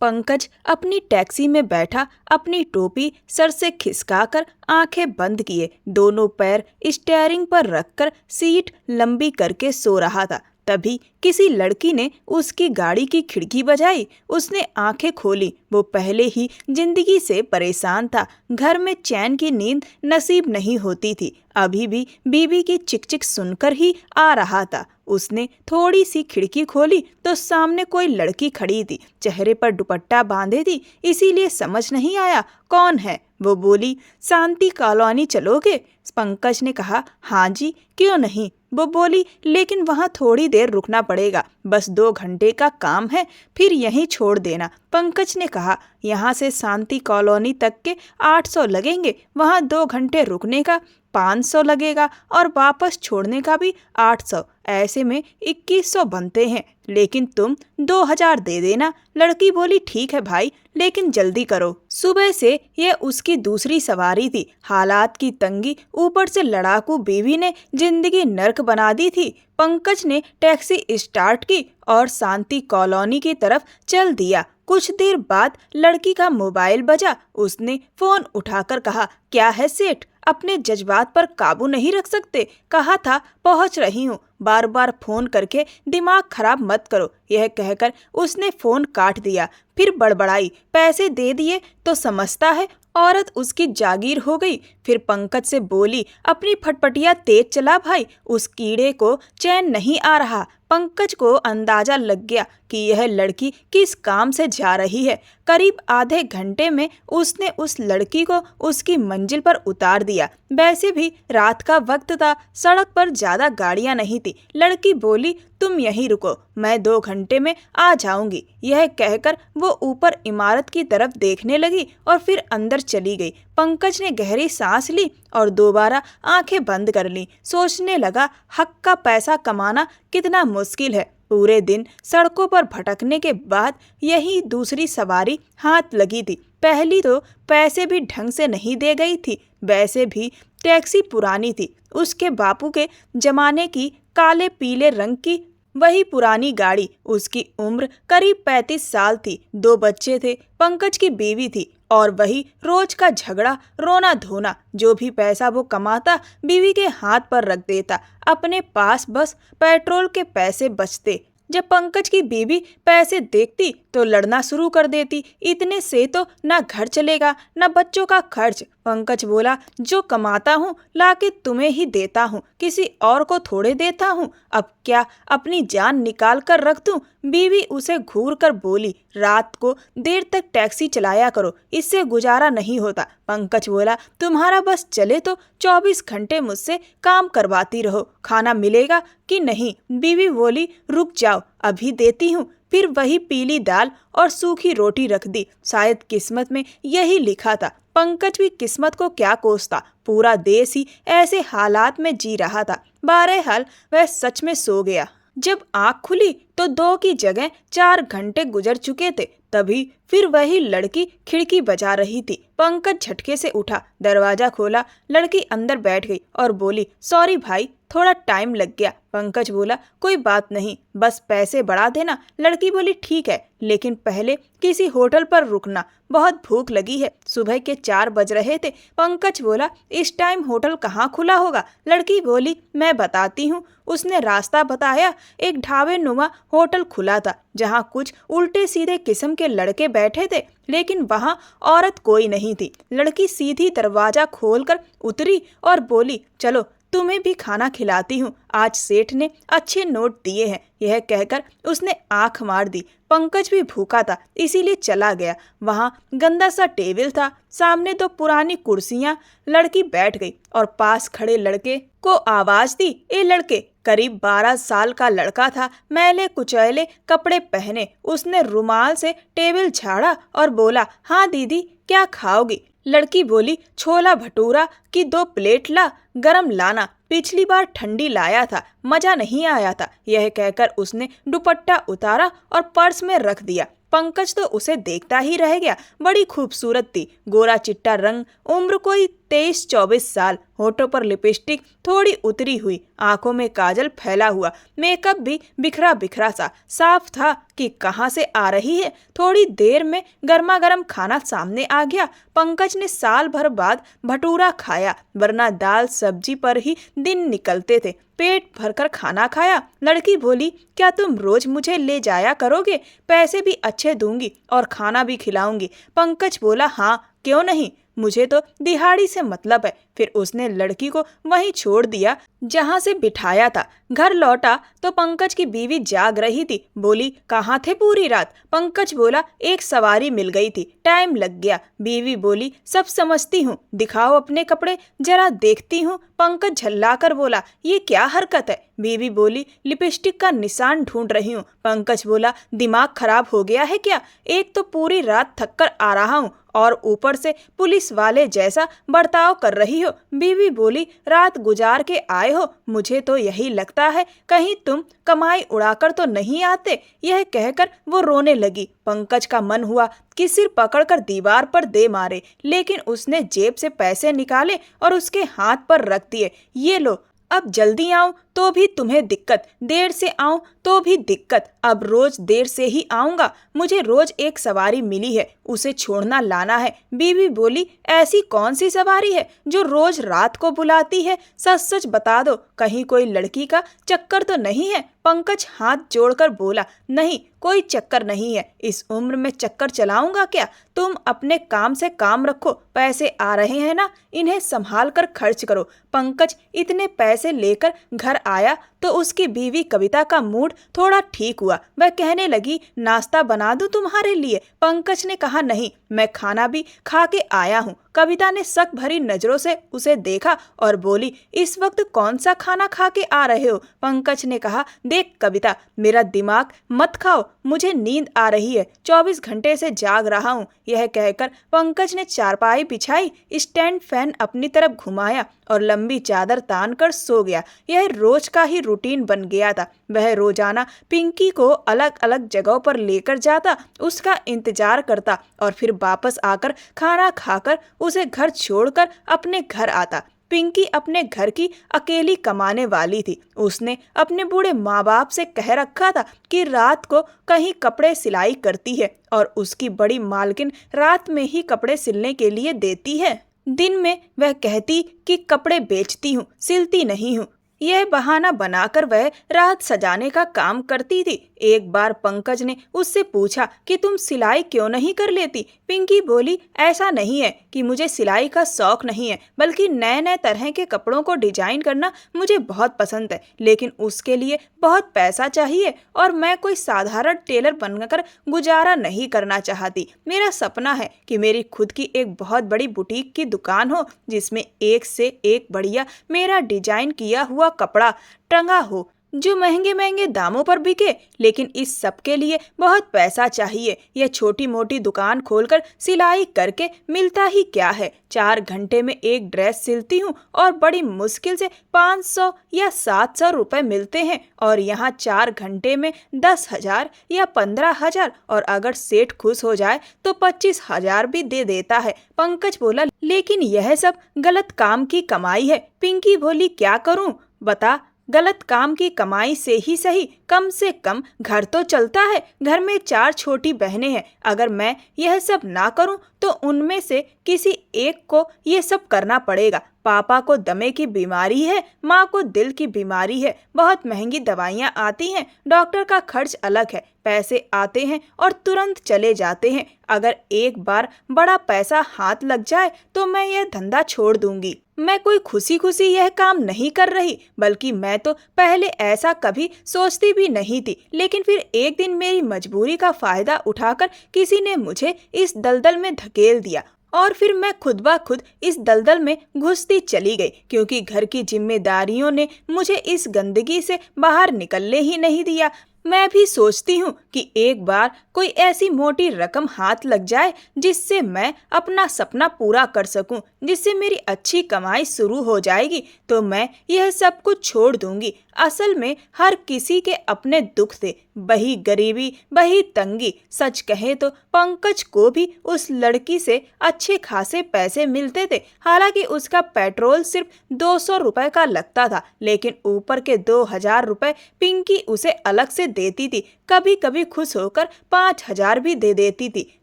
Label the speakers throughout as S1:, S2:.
S1: पंकज अपनी टैक्सी में बैठा, अपनी टोपी सर से खिसकाकर आंखें बंद किए दोनों पैर स्टीयरिंग पर रखकर सीट लंबी करके सो रहा था। तभी किसी लड़की ने उसकी गाड़ी की खिड़की बजाई। उसने आंखें खोली। वो पहले ही जिंदगी से परेशान था। घर में चैन की नींद नसीब नहीं होती थी। अभी भी बीवी की चिकचिक सुनकर ही आ रहा था। उसने थोड़ी सी खिड़की खोली तो सामने कोई लड़की खड़ी थी। चेहरे पर दुपट्टा बांधे थी, इसीलिए समझ नहीं आया कौन है। वो बोली, शांति कॉलोनी चलोगे? पंकज ने कहा, हाँ जी, क्यों नहीं। वो बोली, लेकिन वहाँ थोड़ी देर रुकना पड़ेगा, बस 2 घंटे का काम है, फिर यहीं छोड़ देना। पंकज ने कहा, यहाँ से शांति कॉलोनी तक के 800 लगेंगे, वहाँ 2 घंटे रुकने का 500 लगेगा और वापस छोड़ने का भी 800, ऐसे में 2100 बनते हैं। लेकिन तुम 2000 दे देना। लड़की बोली, ठीक है भाई, लेकिन जल्दी करो। सुबह से यह उसकी दूसरी सवारी थी। हालात की तंगी, ऊपर से लड़ाकू बीवी ने जिंदगी नर्क बना दी थी। पंकज ने टैक्सी स्टार्ट की और शांति कॉलोनी की तरफ चल दिया। कुछ देर बाद लड़की का मोबाइल बजा। उसने फोन उठाकर कहा, क्या है सेठ, अपने जज्बात पर काबू नहीं रख सकते? कहा था पहुंच रही हूँ, बार बार फोन करके दिमाग खराब मत करो। यह कहकर उसने फोन काट दिया। फिर बड़बड़ाई, पैसे दे दिए तो समझता है औरत उसकी जागीर हो गई। फिर पंकज से बोली, अपनी फटफटिया तेज चला भाई, उस कीड़े को चैन नहीं आ रहा। पंकज को अंदाजा लग गया कि यह लड़की किस काम से जा रही है। करीब आधे घंटे में उसने उस लड़की को उसकी मंजिल पर उतार दिया। वैसे भी रात का वक्त था, सड़क पर ज्यादा गाड़ियां नहीं थी। लड़की बोली, तुम यहीं रुको, मैं 2 घंटे में आ जाऊंगी। यह कहकर वो ऊपर इमारत की तरफ देखने लगी और फिर अंदर चली गई। पंकज ने गहरी सांस ली और दोबारा आंखें बंद कर ली। सोचने लगा, हक का पैसा कमाना कितना मुश्किल है। पूरे दिन सड़कों पर भटकने के बाद यही दूसरी सवारी हाथ लगी थी। पहली तो पैसे भी ढंग से नहीं दे गई थी। वैसे भी टैक्सी पुरानी थी, उसके बापू के जमाने की, काले पीले रंग की वही पुरानी गाड़ी। उसकी उम्र करीब 35 साल थी। 2 बच्चे थे, पंकज की बीवी थी और वही रोज का झगड़ा, रोना धोना। जो भी पैसा वो कमाता बीवी के हाथ पर रख देता। अपने पास बस पेट्रोल के पैसे बचते। जब पंकज की बीवी पैसे देखती तो लड़ना शुरू कर देती। इतने से तो ना घर चलेगा ना बच्चों का खर्च। पंकज बोला, जो कमाता हूँ लाके तुम्हें ही देता हूँ, किसी और को थोड़े देता हूँ। अब क्या अपनी जान निकाल कर रख दूँ? बीवी उसे घूर कर बोली, रात को देर तक टैक्सी चलाया करो, इससे गुजारा नहीं होता। पंकज बोला, तुम्हारा बस चले तो 24 घंटे मुझसे काम करवाती रहो, खाना मिलेगा कि नहीं? बीवी बोली, रुक जाओ, अभी देती हूँ। फिर वही पीली दाल और सूखी रोटी रख दी। शायद किस्मत में यही लिखा था। पंकज भी किस्मत को क्या कोसता, पूरा देश ही ऐसे हालात में जी रहा था। बहरहाल वह सच में सो गया। जब आँख खुली तो 2 की जगह 4 घंटे गुजर चुके थे। तभी फिर वही लड़की खिड़की बजा रही थी। पंकज झटके से उठा, दरवाजा खोला। लड़की अंदर बैठ गई और बोली, सॉरी भाई, थोड़ा टाइम लग गया। पंकज बोला, कोई बात नहीं, बस पैसे बढ़ा देना। लड़की बोली, ठीक है, लेकिन पहले किसी होटल पर रुकना, बहुत भूख लगी है। सुबह के 4 बज रहे थे। पंकज बोला, इस टाइम होटल कहाँ खुला होगा? लड़की बोली, मैं बताती हूँ। उसने रास्ता बताया। एक ढाबे नुमा होटल खुला था, जहाँ कुछ उल्टे सीधे किस्म के लड़के बैठे थे, लेकिन वहाँ औरत कोई नहीं थी। लड़की सीधी दरवाजा खोलकर उतरी और बोली, चलो तुम्हें भी खाना खिलाती हूँ, आज सेठ ने अच्छे नोट दिए हैं। यह कहकर उसने आंख मार दी। पंकज भी भूखा था, इसीलिए चला गया। वहाँ गंदा सा टेबल था, सामने 2 पुरानी कुर्सियाँ। लड़की बैठ गई और पास खड़े लड़के को आवाज दी, ए लड़के। करीब 12 साल का लड़का था, मैले कुचैले कपड़े पहने। उसने रुमाल से टेबल झाड़ा और बोला, हाँ दीदी, क्या खाओगी? लड़की बोली, छोला भटूरा की 2 प्लेट ला, गरम लाना, पिछली बार ठंडी लाया था, मजा नहीं आया था। यह कहकर उसने दुपट्टा उतारा और पर्स में रख दिया। पंकज तो उसे देखता ही रह गया। बड़ी खूबसूरत थी, गोरा चिट्टा रंग, उम्र कोई 23-24 साल, होठों पर लिपस्टिक थोड़ी उतरी हुई, आंखों में काजल फैला हुआ, मेकअप भी बिखरा बिखरा सा। साफ था कि कहाँ से आ रही है। थोड़ी देर में गर्मा गर्म खाना सामने आ गया। पंकज ने साल भर बाद भटूरा खाया, वरना दाल सब्जी पर ही दिन निकलते थे। पेट भरकर खाना खाया। लड़की बोली, क्या तुम रोज मुझे ले जाया करोगे? पैसे भी अच्छे दूंगी और खाना भी खिलाऊंगी। पंकज बोला, हाँ क्यों नहीं, मुझे तो दिहाड़ी से मतलब है। फिर उसने लड़की को वहीं छोड़ दिया जहां से बिठाया था। घर लौटा तो पंकज की बीवी जाग रही थी। बोली, कहाँ थे पूरी रात? पंकज बोला, एक सवारी मिल गई थी, टाइम लग गया। बीवी बोली, सब समझती हूँ, दिखाओ अपने कपड़े जरा देखती हूँ। पंकज झल्लाकर बोला, ये क्या हरकत है? बीवी बोली, लिपस्टिक का निशान ढूंढ रही हूँ। पंकज बोला, दिमाग खराब हो गया है क्या? एक तो पूरी रात थक कर आ रहा हूँ और ऊपर से पुलिस वाले जैसा बर्ताव कर रही हो। बीवी बोली, रात गुजार के आए हो, मुझे तो यही लगता है कहीं तुम कमाई उड़ाकर तो नहीं आते। यह कहकर वो रोने लगी। पंकज का मन हुआ कि सिर पकड़कर दीवार पर दे मारे, लेकिन उसने जेब से पैसे निकाले और उसके हाथ पर रख दिए। ये लो, अब जल्दी आऊं तो भी तुम्हें दिक्कत, देर से आऊं तो भी दिक्कत। अब रोज देर से ही आऊंगा। मुझे रोज एक सवारी मिली है, उसे छोड़ना लाना है। बीवी बोली, ऐसी कौन सी सवारी है जो रोज रात को बुलाती है? सच सच बता दो, कहीं कोई लड़की का चक्कर तो नहीं है? पंकज हाथ जोड़कर बोला, नहीं कोई चक्कर नहीं है। इस उम्र में चक्कर चलाऊंगा क्या? तुम अपने काम से काम रखो, पैसे आ रहे हैं ना, इन्हें संभाल कर खर्च करो। पंकज इतने पैसे लेकर घर आया तो उसकी बीवी कविता का मूड थोड़ा ठीक हुआ। वह कहने लगी, नाश्ता बना दूं तुम्हारे लिए? पंकज ने कहा, नहीं, मैं खाना भी खा के आया हूँ। कविता ने शक भरी नजरों से उसे देखा और बोली, इस वक्त कौन सा खाना खा के आ रहे हो? पंकज ने कहा, देख कविता, मेरा दिमाग मत खाओ, मुझे नींद आ रही है, 24 घंटे से जाग रहा हूँ। यह कहकर पंकज ने चारपाई बिछाई, स्टैंड फैन अपनी तरफ घुमाया और लंबी चादर तान कर सो गया। यह रोज का ही रूटीन बन गया था। वह रोजाना पिंकी को अलग अलग जगहों पर लेकर जाता, उसका इंतजार करता और फिर वापस आकर खाना खाकर उसे घर छोड़कर अपने घर आता। पिंकी अपने घर की अकेली कमाने वाली थी। उसने अपने बूढ़े माँ बाप से कह रखा था कि रात को कहीं कपड़े सिलाई करती है और उसकी बड़ी मालकिन रात में ही कपड़े सिलने के लिए देती है। दिन में वह कहती कि कपड़े बेचती हूँ, सिलती नहीं हूँ। यह बहाना बनाकर वह रात सजाने का काम करती थी। एक बार पंकज ने उससे पूछा कि तुम सिलाई क्यों नहीं कर लेती? पिंकी बोली, ऐसा नहीं है कि मुझे सिलाई का शौक नहीं है, बल्कि नए नए तरह के कपड़ों को डिजाइन करना मुझे बहुत पसंद है, लेकिन उसके लिए बहुत पैसा चाहिए और मैं कोई साधारण टेलर बनकर गुजारा नहीं करना चाहती। मेरा सपना है कि मेरी खुद की एक बहुत बड़ी बुटीक की दुकान हो, जिसमें एक से एक बढ़िया मेरा डिजाइन किया हुआ कपड़ा टंगा हो, जो महंगे महंगे दामों पर बिके। लेकिन इस सब के लिए बहुत पैसा चाहिए। यह छोटी मोटी दुकान खोलकर सिलाई करके मिलता ही क्या है? 4 घंटे में एक ड्रेस सिलती हूँ और बड़ी मुश्किल से 500 या 700 रुपए मिलते हैं, और यहाँ 4 घंटे में 10,000 या 15,000, और अगर सेठ खुश हो जाए तो 25,000 भी दे देता है। पंकज बोला, लेकिन यह सब गलत काम की कमाई है। पिंकी बोली, क्या करूँ बता? गलत काम की कमाई से ही सही, कम से कम घर तो चलता है। घर में 4 छोटी बहनें हैं, अगर मैं यह सब ना करूं तो उनमें से किसी एक को ये सब करना पड़ेगा। पापा को दमे की बीमारी है, माँ को दिल की बीमारी है, बहुत महंगी दवाइयाँ आती हैं, डॉक्टर का खर्च अलग है। पैसे आते हैं और तुरंत चले जाते हैं। अगर एक बार बड़ा पैसा हाथ लग जाए तो मैं यह धंधा छोड़ दूंगी। मैं कोई खुशी खुशी यह काम नहीं कर रही, बल्कि मैं तो पहले ऐसा कभी सोचती भी नहीं थी। लेकिन फिर एक दिन मेरी मजबूरी का फायदा उठाकर किसी ने मुझे इस दलदल में धकेल दिया और फिर मैं खुद ब खुद इस दलदल में घुसती चली गई, क्योंकि घर की जिम्मेदारियों ने मुझे इस गंदगी से बाहर निकलने ही नहीं दिया। मैं भी सोचती हूँ कि एक बार कोई ऐसी मोटी रकम हाथ लग जाए जिससे मैं अपना सपना पूरा कर सकूं, जिससे मेरी अच्छी कमाई शुरू हो जाएगी, तो मैं यह सब कुछ छोड़ दूंगी। असल में हर किसी के अपने दुख थे, वही गरीबी, वही तंगी। सच कहे तो पंकज को भी उस लड़की से अच्छे खासे पैसे मिलते थे। हालांकि उसका पेट्रोल सिर्फ 200 रुपए का लगता था, लेकिन ऊपर के 2000 रुपए पिंकी उसे अलग से देती थी। कभी कभी खुश होकर 5000 भी दे देती थी।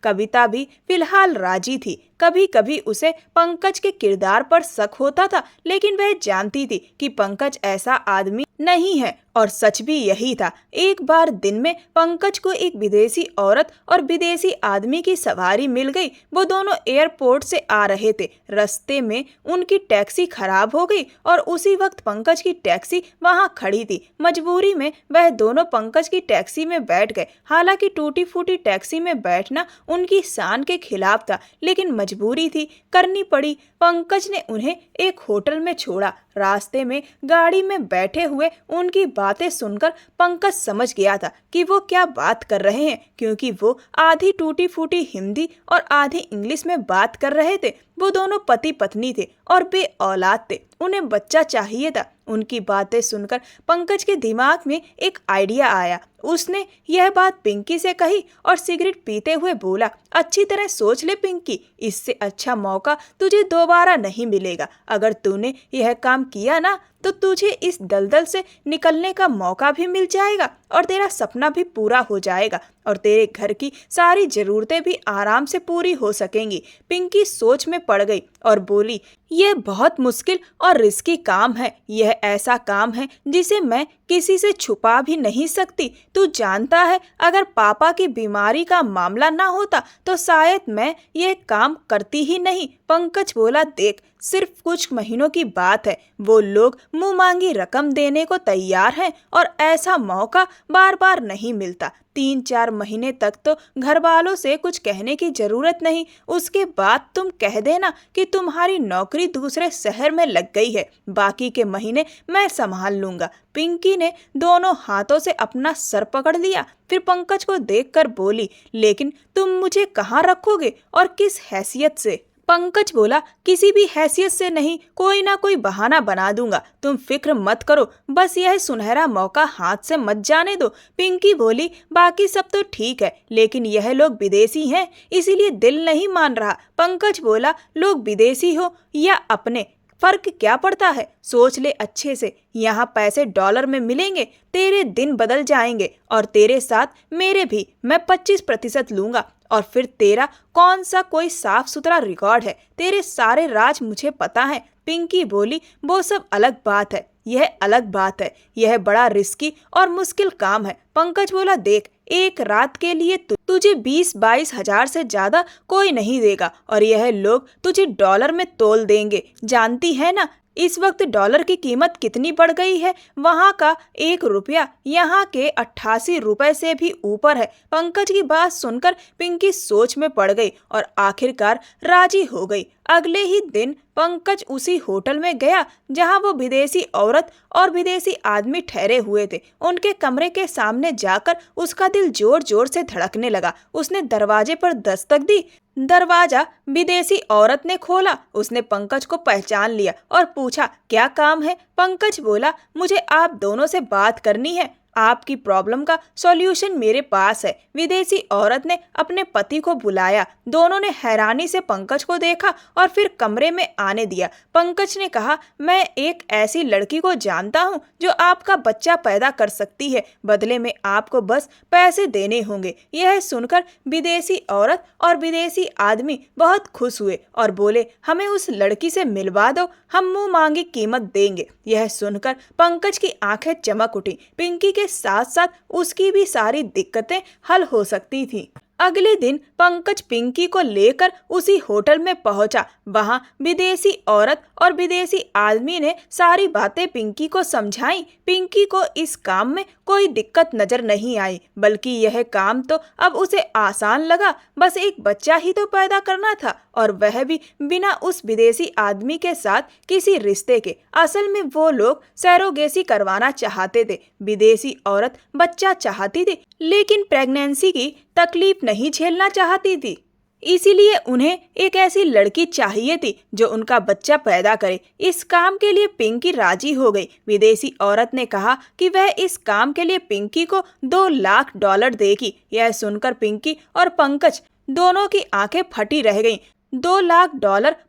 S1: कविता भी फिलहाल राजी थी। कभी कभी उसे पंकज के किरदार पर शक होता था, लेकिन वह जानती थी कि पंकज ऐसा आदमी नहीं है, और सच भी यही था। एक बार दिन में पंकज को एक विदेशी औरत और विदेशी आदमी की सवारी मिल गई। वो दोनों एयरपोर्ट से आ रहे थे। रास्ते में उनकी टैक्सी खराब हो गई और उसी वक्त पंकज की टैक्सी वहां खड़ी थी। मजबूरी में वह दोनों पंकज की टैक्सी में बैठ गए। हालांकि टूटी फूटी टैक्सी में बैठना उनकी शान के खिलाफ था, लेकिन मजबूरी थी, करनी पड़ी। पंकज ने उन्हें एक होटल में छोड़ा। रास्ते में गाड़ी में बैठे हुए उनकी बातें सुनकर पंकज समझ गया था कि वो क्या बात कर रहे हैं, क्योंकि वो आधी टूटी फूटी हिंदी और आधी इंग्लिश में बात कर रहे थे। वो दोनों पति पत्नी थे और बे औलाद थे। उन्हें बच्चा चाहिए था। उनकी बातें सुनकर पंकज के दिमाग में एक आइडिया आया। उसने यह बात पिंकी से कही और सिगरेट पीते हुए बोला, अच्छी तरह सोच ले पिंकी, इससे अच्छा मौका तुझे दोबारा नहीं मिलेगा। अगर तूने यह काम किया ना, तो तुझे इस दलदल से निकलने का मौका भी मिल जाएगा और तेरा सपना भी पूरा हो जाएगा और तेरे घर की सारी जरूरतें भी आराम से पूरी हो सकेंगी। पिंकी सोच में पड़ गई और बोली, यह बहुत मुश्किल और रिस्की काम है। यह ऐसा काम है जिसे मैं किसी से छुपा भी नहीं सकती। तू जानता है, अगर पापा की बीमारी का मामला ना होता तो शायद मैं ये काम करती ही नहीं। पंकज बोला, देख, सिर्फ कुछ महीनों की बात है। वो लोग मुंह मांगी रकम देने को तैयार हैं और ऐसा मौका बार बार नहीं मिलता। 3-4 महीने तक तो घर वालों से कुछ कहने की जरूरत नहीं। उसके बाद तुम कह देना कि तुम्हारी नौकरी दूसरे शहर में लग गई है। बाकी के महीने मैं संभाल लूंगा। पिंकी ने दोनों हाथों से अपना सर पकड़ लिया। फिर पंकज को देखकर बोली, लेकिन तुम मुझे कहाँ रखोगे और किस हैसियत से? पंकज बोला, किसी भी हैसियत से नहीं, कोई ना कोई बहाना बना दूंगा। तुम फिक्र मत करो, बस यह सुनहरा मौका हाथ से मत जाने दो। पिंकी बोली, बाकी सब तो ठीक है, लेकिन यह लोग विदेशी हैं, इसीलिए दिल नहीं मान रहा। पंकज बोला, लोग विदेशी हो या अपने, फर्क क्या पड़ता है? सोच ले अच्छे से, यहाँ पैसे डॉलर में मिलेंगे, तेरे दिन बदल जाएंगे और तेरे साथ मेरे भी। मैं 25% लूंगा और फिर तेरा कौन सा कोई साफ सुथरा रिकॉर्ड है? तेरे सारे राज मुझे पता है। पिंकी बोली, वो सब अलग बात है, यह अलग बात है। यह बड़ा रिस्की और मुश्किल काम है। पंकज बोला, देख, एक रात के लिए तुझे 20-22 हजार से ज्यादा कोई नहीं देगा और यह लोग तुझे डॉलर में तोल देंगे। जानती है ना इस वक्त डॉलर की कीमत कितनी बढ़ गई है? वहाँ का 1 रुपया यहाँ के 88 रुपए से भी ऊपर है। पंकज की बात सुनकर पिंकी सोच में पड़ गई और आखिरकार राजी हो गई। अगले ही दिन पंकज उसी होटल में गया जहां वो विदेशी औरत और विदेशी आदमी ठहरे हुए थे। उनके कमरे के सामने जाकर उसका दिल जोर जोर से धड़कने लगा। उसने दरवाजे पर दस्तक दी। दरवाजा विदेशी औरत ने खोला। उसने पंकज को पहचान लिया और पूछा, क्या काम है? पंकज बोला, मुझे आप दोनों से बात करनी है। आपकी प्रॉब्लम का सॉल्यूशन मेरे पास है। विदेशी औरत ने अपने पति को बुलाया। दोनों ने हैरानी से पंकज को देखा और फिर कमरे में आने दिया। पंकज ने कहा, मैं एक ऐसी लड़की को जानता हूँ जो आपका बच्चा पैदा कर सकती है। बदले में आपको बस पैसे देने होंगे। यह सुनकर विदेशी औरत और विदेशी आदमी बहुत खुश हुए और बोले, हमें उस लड़की से मिलवा दो, हम मुंह मांगी कीमत देंगे। यह सुनकर पंकज की आंखें चमक उठी। पिंकी के साथ साथ उसकी भी सारी दिक्कतें हल हो सकती थी। अगले दिन पंकज पिंकी को लेकर उसी होटल में पहुंचा। वहां विदेशी औरत और विदेशी आदमी ने सारी बातें पिंकी को समझाई। पिंकी को इस काम में कोई दिक्कत नजर नहीं आई, बल्कि यह काम तो अब उसे आसान लगा। बस एक बच्चा ही तो पैदा करना था और वह भी बिना उस विदेशी आदमी के साथ किसी रिश्ते के। असल में वो लोग सैरोगेसी करवाना चाहते थे। विदेशी औरत बच्चा चाहती थी, लेकिन प्रेगनेंसी की तकलीफ नहीं झेलना चाहती थी। इसीलिए उन्हें एक ऐसी लड़की चाहिए थी जो उनका बच्चा पैदा करे। इस काम के लिए पिंकी राजी हो गई। विदेशी औरत ने कहा कि वह इस काम के लिए पिंकी को $2 लाख देगी। यह सुनकर पिंकी और पंकज दोनों की आंखें फटी रह गईं। $2 लाख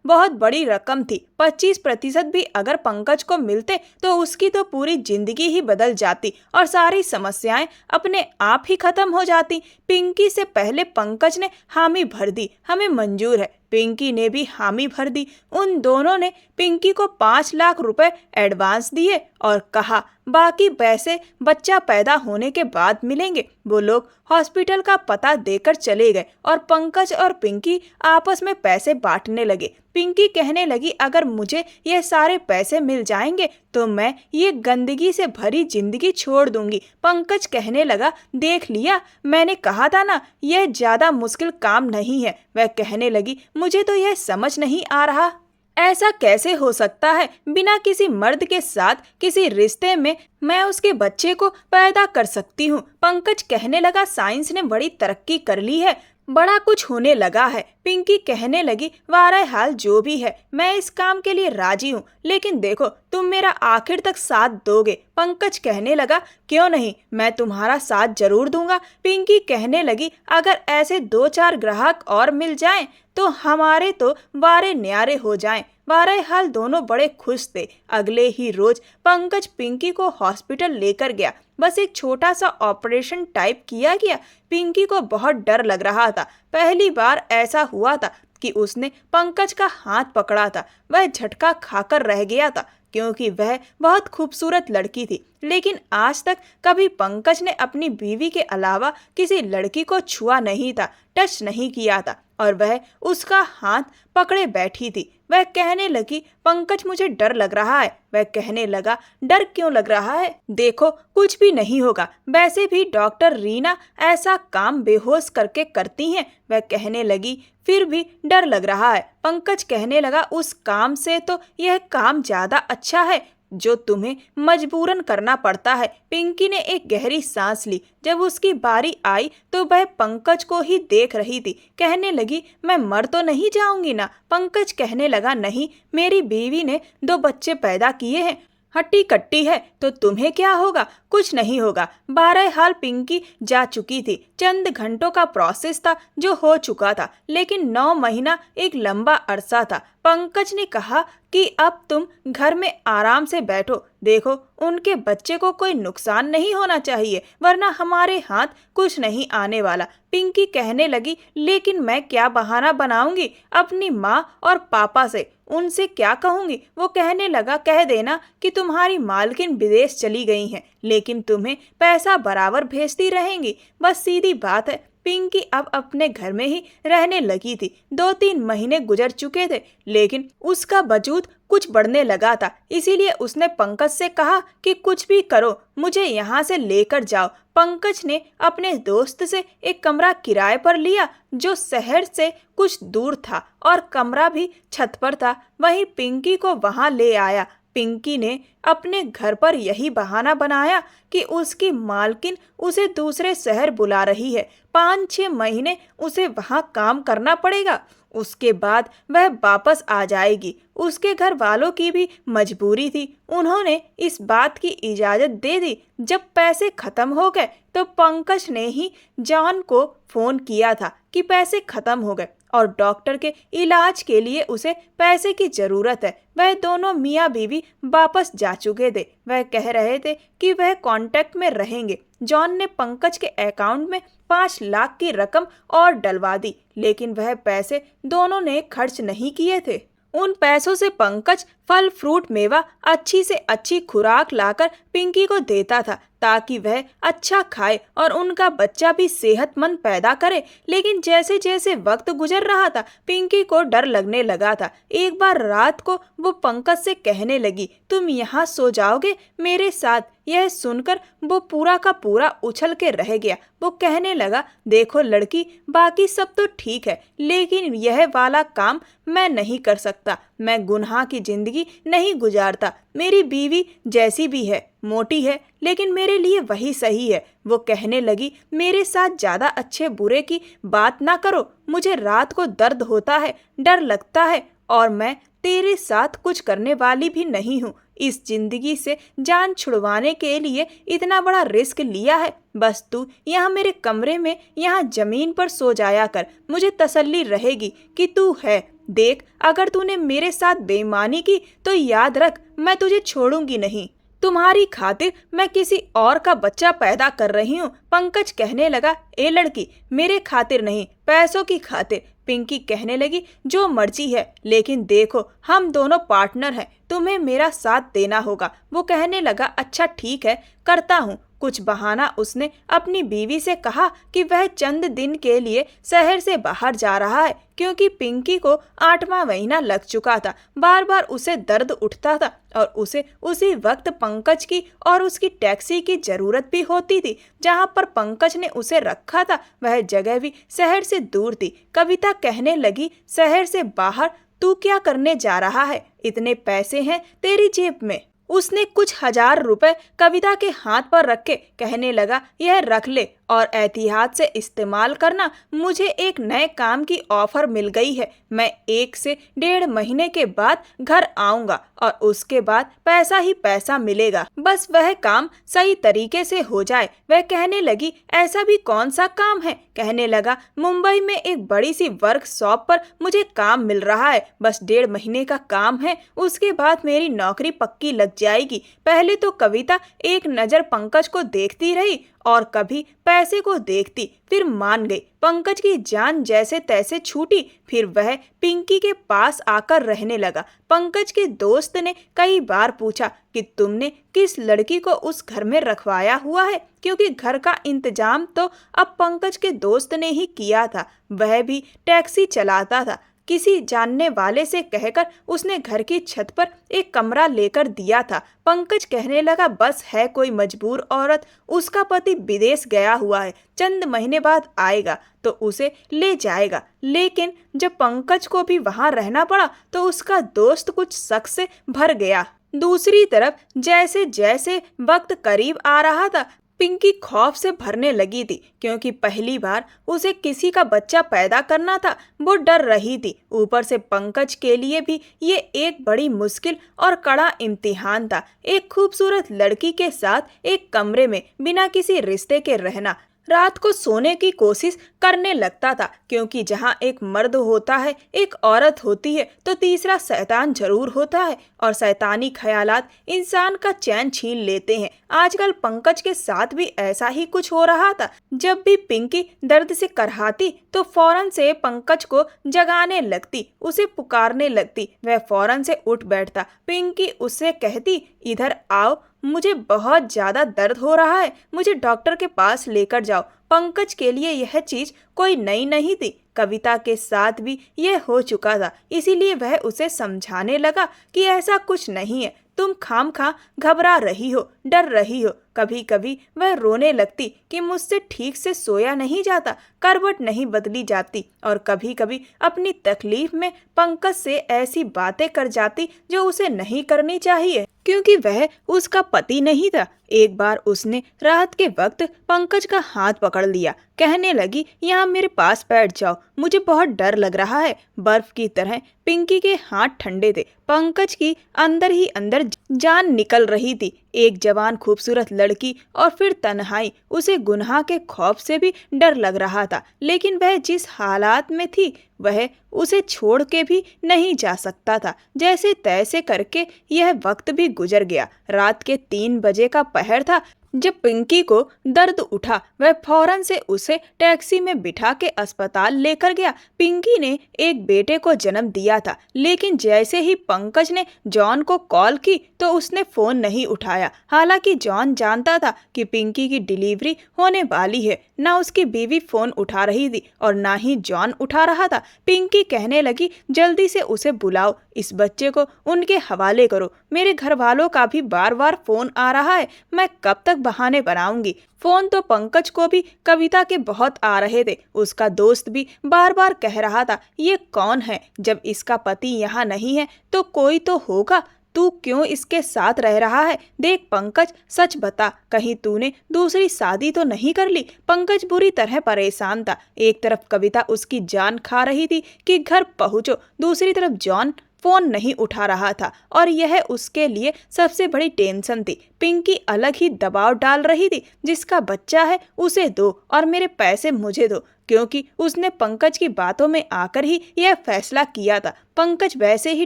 S1: बहुत बड़ी रकम थी। 25% भी अगर पंकज को मिलते तो उसकी तो पूरी जिंदगी ही बदल जाती और सारी समस्याएं अपने आप ही खत्म हो जाती। पिंकी से पहले पंकज ने हामी भर दी, हमें मंजूर है। पिंकी ने भी हामी भर दी। उन दोनों ने पिंकी को 5 लाख रुपए एडवांस दिए और कहा बाकी पैसे बच्चा पैदा होने के बाद मिलेंगे। वो लोग हॉस्पिटल का पता देकर चले गए और पंकज और पिंकी आपस में पैसे बांटने लगे। पिंकी कहने लगी अगर मुझे ये सारे पैसे मिल जाएंगे तो मैं ये गंदगी से भरी जिंदगी छोड़ दूंगी। पंकज कहने लगा देख लिया, मैंने कहा था ना यह ज्यादा मुश्किल काम नहीं है। वह कहने लगी मुझे तो यह समझ नहीं आ रहा, ऐसा कैसे हो सकता है बिना किसी मर्द के साथ किसी रिश्ते में मैं उसके बच्चे को पैदा कर सकती हूँ। पंकज कहने लगा साइंस ने बड़ी तरक्की कर ली है, बड़ा कुछ होने लगा है। पिंकी कहने लगी बहरहाल जो भी है मैं इस काम के लिए राजी हूँ, लेकिन देखो तुम मेरा आखिर तक साथ दोगे। पंकज कहने लगा क्यों नहीं, मैं तुम्हारा साथ जरूर दूंगा। पिंकी कहने लगी अगर ऐसे 2-4 ग्राहक और मिल जाएं तो हमारे तो वारे न्यारे हो जाएं। बहरहाल दोनों बड़े खुश थे। अगले ही रोज पंकज पिंकी को हॉस्पिटल लेकर गया। बस एक छोटा सा ऑपरेशन टाइप किया गया। पिंकी को बहुत डर लग रहा था। पहली बार ऐसा हुआ था कि उसने पंकज का हाथ पकड़ा था। वह झटका खाकर रह गया था क्योंकि वह बहुत खूबसूरत लड़की थी, लेकिन आज तक कभी पंकज ने अपनी बीवी के अलावा किसी लड़की को छुआ नहीं था, टच नहीं किया था और वह उसका हाथ पकड़े बैठी थी। वह कहने लगी पंकज मुझे डर लग रहा है। वह कहने लगा डर क्यों लग रहा है, देखो कुछ भी नहीं होगा, वैसे भी डॉक्टर रीना ऐसा काम बेहोश करके करती हैं। वह कहने लगी फिर भी डर लग रहा है। पंकज कहने लगा उस काम से तो यह काम ज्यादा अच्छा है जो तुम्हें मजबूरन करना पड़ता है। पिंकी ने एक गहरी सांस ली। जब उसकी बारी आई तो वह पंकज को ही देख रही थी। कहने लगी मैं मर तो नहीं जाऊंगी ना। पंकज कहने लगा नहीं, मेरी बीवी ने 2 बच्चे पैदा किए हैं, हट्टी कट्टी है तो तुम्हें क्या होगा, कुछ नहीं होगा। बहरहाल पिंकी जा चुकी थी। चंद घंटों का प्रोसेस था जो हो चुका था, लेकिन 9 महीना एक लंबा अरसा था। पंकज ने कहा कि अब तुम घर में आराम से बैठो, देखो उनके बच्चे को कोई नुकसान नहीं होना चाहिए वरना हमारे हाथ कुछ नहीं आने वाला। पिंकी कहने लगी लेकिन मैं क्या बहाना बनाऊंगी अपनी माँ और पापा से, उनसे क्या कहूंगी। वो कहने लगा कह देना कि तुम्हारी मालकिन विदेश चली गई हैं, लेकिन तुम्हें पैसा बराबर भेजती रहेंगी, बस सीधी बात है। पिंकी अब अपने घर में ही रहने लगी थी। 2-3 महीने गुजर चुके थे, लेकिन उसका वजूद कुछ बढ़ने लगा था। इसीलिए उसने पंकज से कहा कि कुछ भी करो मुझे यहाँ से लेकर जाओ। पंकज ने अपने दोस्त से एक कमरा किराए पर लिया जो शहर से कुछ दूर था और कमरा भी छत पर था। वहीं पिंकी को वहाँ ले आया। पिंकी ने अपने घर पर यही बहाना बनाया कि उसकी मालकिन उसे दूसरे शहर बुला रही है, 5-6 महीने उसे वहाँ काम करना पड़ेगा, उसके बाद वह वापस आ जाएगी। उसके घर वालों की भी मजबूरी थी, उन्होंने इस बात की इजाज़त दे दी। जब पैसे खत्म हो गए तो पंकज ने ही जॉन को फ़ोन किया था कि पैसे खत्म हो गए और डॉक्टर के इलाज के लिए उसे पैसे की ज़रूरत है। वह दोनों मियाँ बीवी वापस जा चुके थे। वह कह रहे थे कि वह कांटेक्ट में रहेंगे। जॉन ने पंकज के अकाउंट में 5 लाख की रकम और डलवा दी, लेकिन वह पैसे दोनों ने खर्च नहीं किए थे। उन पैसों से पंकज फल फ्रूट मेवा अच्छी से अच्छी खुराक लाकर पिंकी को देता था ताकि वह अच्छा खाए और उनका बच्चा भी सेहतमंद पैदा करे। लेकिन जैसे जैसे वक्त गुजर रहा था पिंकी को डर लगने लगा था। एक बार रात को वो पंकज से कहने लगी तुम यहाँ सो जाओगे मेरे साथ। यह सुनकर वो पूरा का पूरा उछल के रह गया। वो कहने लगा देखो लड़की, बाकी सब तो ठीक है लेकिन यह वाला काम मैं नहीं कर सकता। मैं गुनाह की जिंदगी नहीं गुजारता। मेरी बीवी जैसी भी है मोटी है, लेकिन मेरे लिए वही सही है। वो कहने लगी, मेरे साथ ज्यादा अच्छे बुरे की बात ना करो, मुझे रात को दर्द होता है, डर लगता है, और मैं तेरे साथ कुछ करने वाली भी नहीं हूँ। इस जिंदगी से जान छुड़वाने के लिए इतना बड़ा रिस्क लिया है। बस तू यहाँ मेरे कमरे में, यहाँ जमीन पर सो जाया कर, मुझे तसल्ली रहेगी कि तू है। देख, अगर तूने मेरे साथ बेईमानी की तो याद रख, मैं तुझे छोड़ूंगी नहीं। तुम्हारी खातिर मैं किसी और का बच्चा पैदा कर रही हूँ। पंकज कहने लगा, ए लड़की, मेरे खातिर नहीं, पैसों की खातिर। पिंकी कहने लगी, जो मर्जी है, लेकिन देखो हम दोनों पार्टनर हैं, तुम्हें मेरा साथ देना होगा। वो कहने लगा, अच्छा ठीक है, करता हूँ। कुछ बहाना उसने अपनी बीवी से कहा कि वह चंद दिन के लिए शहर से बाहर जा रहा है, क्योंकि पिंकी को 8वां महीना लग चुका था। बार बार उसे दर्द उठता था और उसे उसी वक्त पंकज की और उसकी टैक्सी की जरूरत भी होती थी। जहां पर पंकज ने उसे रखा था वह जगह भी शहर से दूर थी। कविता कहने लगी, शहर से बाहर तू क्या करने जा रहा है? इतने पैसे हैं तेरी जेब में? उसने कुछ 1000 रुपए कविता के हाथ पर रख के कहने लगा, यह रख ले और एहतियात से इस्तेमाल करना। मुझे एक नए काम की ऑफर मिल गई है। मैं 1 से 1.5 महीने के बाद घर आऊंगा और उसके बाद पैसा ही पैसा मिलेगा, बस वह काम सही तरीके से हो जाए। वह कहने लगी, ऐसा भी कौन सा काम है? कहने लगा, मुंबई में एक बड़ी सी वर्कशॉप पर मुझे काम मिल रहा है, बस 1.5 महीने का काम है, उसके बाद मेरी नौकरी पक्की लग जाएगी। पहले तो कविता एक नज़र पंकज को देखती रही और कभी पैसे को देखती, फिर मान गई। पंकज की जान जैसे तैसे छूटी। फिर वह पिंकी के पास आकर रहने लगा। पंकज के दोस्त ने कई बार पूछा कि तुमने किस लड़की को उस घर में रखवाया हुआ है, क्योंकि घर का इंतजाम तो अब पंकज के दोस्त ने ही किया था। वह भी टैक्सी चलाता था। किसी जानने वाले से कहकर उसने घर की छत पर एक कमरा लेकर दिया था। पंकज कहने लगा, बस है कोई मजबूर औरत, उसका पति विदेश गया हुआ है, चंद महीने बाद आएगा तो उसे ले जाएगा। लेकिन जब पंकज को भी वहां रहना पड़ा तो उसका दोस्त कुछ शक से भर गया। दूसरी तरफ जैसे जैसे वक्त करीब आ रहा था, पिंकी खौफ से भरने लगी थी, क्योंकि पहली बार उसे किसी का बच्चा पैदा करना था। वो डर रही थी। ऊपर से पंकज के लिए भी ये एक बड़ी मुश्किल और कड़ा इम्तिहान था। एक खूबसूरत लड़की के साथ एक कमरे में बिना किसी रिश्ते के रहना। रात को सोने की कोशिश करने लगता था, क्योंकि जहाँ एक मर्द होता है, एक औरत होती है, तो तीसरा शैतान जरूर होता है और शैतानी ख्यालात इंसान का चैन छीन लेते हैं। आजकल पंकज के साथ भी ऐसा ही कुछ हो रहा था। जब भी पिंकी दर्द से करहाती तो फौरन से पंकज को जगाने लगती, उसे पुकारने लगती। वह फौरन से उठ बैठता। पिंकी उससे कहती, इधर आओ, मुझे बहुत ज्यादा दर्द हो रहा है, मुझे डॉक्टर के पास लेकर जाओ। पंकज के लिए यह चीज कोई नई नहीं थी। कविता के साथ भी यह हो चुका था, इसीलिए वह उसे समझाने लगा कि ऐसा कुछ नहीं है, तुम खामखा घबरा रही हो, डर रही हो। कभी कभी वह रोने लगती कि मुझसे ठीक से सोया नहीं जाता, करवट नहीं बदली जाती, और कभी कभी अपनी तकलीफ में पंकज से ऐसी बातें कर जाती जो उसे नहीं करनी चाहिए, क्योंकि वह उसका पति नहीं था। एक बार उसने रात के वक्त पंकज का हाथ पकड़ लिया। कहने लगी, यहाँ मेरे पास बैठ जाओ, मुझे बहुत डर लग रहा है। बर्फ की तरह पिंकी के हाथ ठंडे थे। पंकज की अंदर ही अंदर जान निकल रही थी। एक जवान खूबसूरत लड़की और फिर तन्हाई। उसे गुनाह के खौफ से भी डर लग रहा था, लेकिन वह जिस हालात में थी वह उसे छोड़ के भी नहीं जा सकता था। जैसे तैसे करके यह वक्त भी गुजर गया। रात के 3 बजे का पहर था जब पिंकी को दर्द उठा। वह फौरन से उसे टैक्सी में बिठा के अस्पताल लेकर गया। पिंकी ने एक बेटे को जन्म दिया था, लेकिन जैसे ही पंकज ने जॉन को कॉल की तो उसने फोन नहीं उठाया। हालांकि जॉन जानता था कि पिंकी की डिलीवरी होने वाली है। ना उसकी बीवी फोन उठा रही थी और ना ही जॉन उठा रहा था। पिंकी कहने लगी, जल्दी से उसे बुलाओ, इस बच्चे को उनके हवाले करो। मेरे घर वालों का भी बार बार फोन आ रहा है, मैं कब तक बहाने बनाऊंगी। फोन तो पंकज को भी कविता के बहुत आ रहे थे। उसका दोस्त भी बार बार कह रहा था, ये कौन है? जब इसका पति यहाँ नहीं है तो कोई तो होगा। तू क्यों इसके साथ रह रहा है? देख पंकज, सच बता, कहीं तूने दूसरी शादी तो नहीं कर ली? पंकज बुरी तरह परेशान था। एक तरफ कविता उसकी जान खा रही थी कि घर पहुंचो, दूसरी तरफ जॉन फोन नहीं उठा रहा था और यह उसके लिए सबसे बड़ी टेंशन थी। पिंकी अलग ही दबाव डाल रही थी, जिसका बच्चा है उसे दो और मेरे पैसे मुझे दो, क्योंकि उसने पंकज की बातों में आकर ही यह फैसला किया था। पंकज वैसे ही